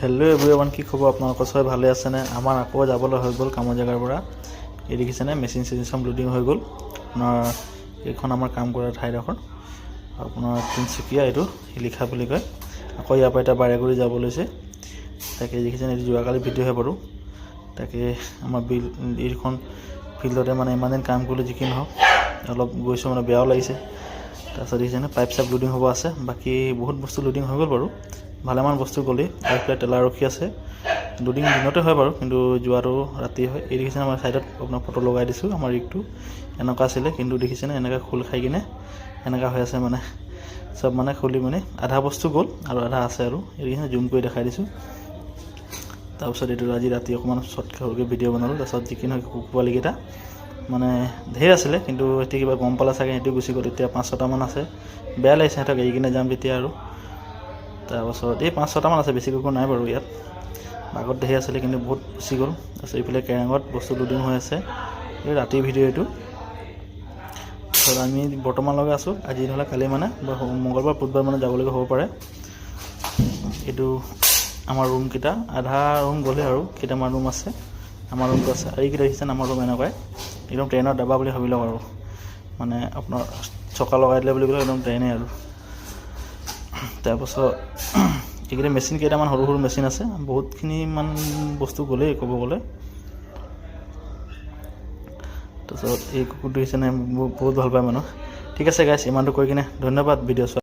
Hello' everyone, কি খবৰ আপোনালোকৰ? চবে ভালে আছেনে? আমাৰ আকৌ যাবলৈ হৈ গ'ল কামৰ জেগাৰ পৰা। এই দেখিছেনে মেচিন চেচিন লোডিং হৈ গ'ল। আপোনাৰ এইখন আমাৰ কাম কৰা ঠাইডোখৰ আপোনাৰ তিনিচুকীয়া, এইটো শিলিখা বুলি কয়। আকৌ ইয়াৰ পৰা এতিয়া বাৰেগুৰি যাব লৈছে। তাকে দেখিছেনে, এইটো যোৱাকালি ভিডিঅ'হে বাৰু। তাকে আমাৰ এইখন ফিল্ডতে মানে ইমান দিন কাম কৰিলোঁ, যি কি নহওক অলপ গৈছোঁ, মানে বেয়াও লাগিছে। তাৰপিছত দেখিছেনে পাইপ চাইপ লোডিং হ'ব আছে। বাকী বহুত বস্তু লোডিং হৈ গ'ল বাৰু, ভালেমান বস্তু গ'লেই। আৰু এইফালে টেলাৰ ৰখি আছে। লোডিং দিনতে হয় বাৰু, কিন্তু যোৱাটো ৰাতি হয়। এই দেখিছেনে আমাৰ ছাইডত আপোনাৰ ফটো লগাই দিছোঁ। আমাৰ ৰিগটো এনেকুৱা আছিলে, কিন্তু দেখিছেনে এনেকৈ খোল খাই কিনে এনেকুৱা হৈ আছে। মানে চব মানে খুলি মানে আধা বস্তু গ'ল আৰু আধা আছে। আৰু এই দেখিছেনে জুম কৰি দেখাই দিছোঁ। তাৰপিছত এইটো আজি ৰাতি অকণমান শ্বৰ্টকৈ সৰুকৈ ভিডিঅ' বনালোঁ। তাৰপিছত যি কি নহয় কুকুৰ পোৱালিকেইটা মানে ধেৰ আছিলে, কিন্তু এতিয়া কিবা গম পালে চাগে, সিহঁতি গুচি গ'ল। এতিয়া 5-6টামান আছে। বেয়া লাগিছে সিহঁতক এৰি কিনে যাম যেতিয়া। আৰু তাৰপাছত এই 5-6টামান আছে, বেছি কুকুৰ নাই বাৰু ইয়াত। আগত ধেৰ আছিলে, কিন্তু বহুত গুচি গ'ল। তাৰপিছত এইফালে কেৰেঙত বস্তু লোডিং হৈ আছে। এই ৰাতিৰ ভিডিঅ' এইটো। তাৰপিছত আমি বৰ্তমানলৈকে আছোঁ। আজি নহ'লে কালি মানে মঙলবাৰ বুধবাৰ মানে যাবলগীয়া হ'ব পাৰে। এইটো আমাৰ ৰুমকেইটা, আধা ৰুম গ'লে আৰু কেইটামান ৰুম আছে। আমাৰ ৰুমটো আছে। আৰু এইকেইটা দেখিছেনে আমাৰ ৰুম এনেকুৱাই, একদম ট্ৰেইনৰ ডাবা বুলি ভাবি লওক। আৰু মানে আপোনাৰ চকা লগাই দিলে বুলি ক'লে একদম ট্ৰেইনেই আৰু। তাৰপাছত এইকেইটা মেচিন কেইটামান সৰু সৰু মেচিন আছে। বহুতখিনি ইমান বস্তু গ'লেই ক'ব গ'লে। তাৰপিছত এই কুকুৰটো দেখিছেনে, বহুত ভাল পায় মানুহ। ঠিক আছে গাইছ, ইমানটো কৰি কিনে ধন্যবাদ ভিডিঅ' চোৱা।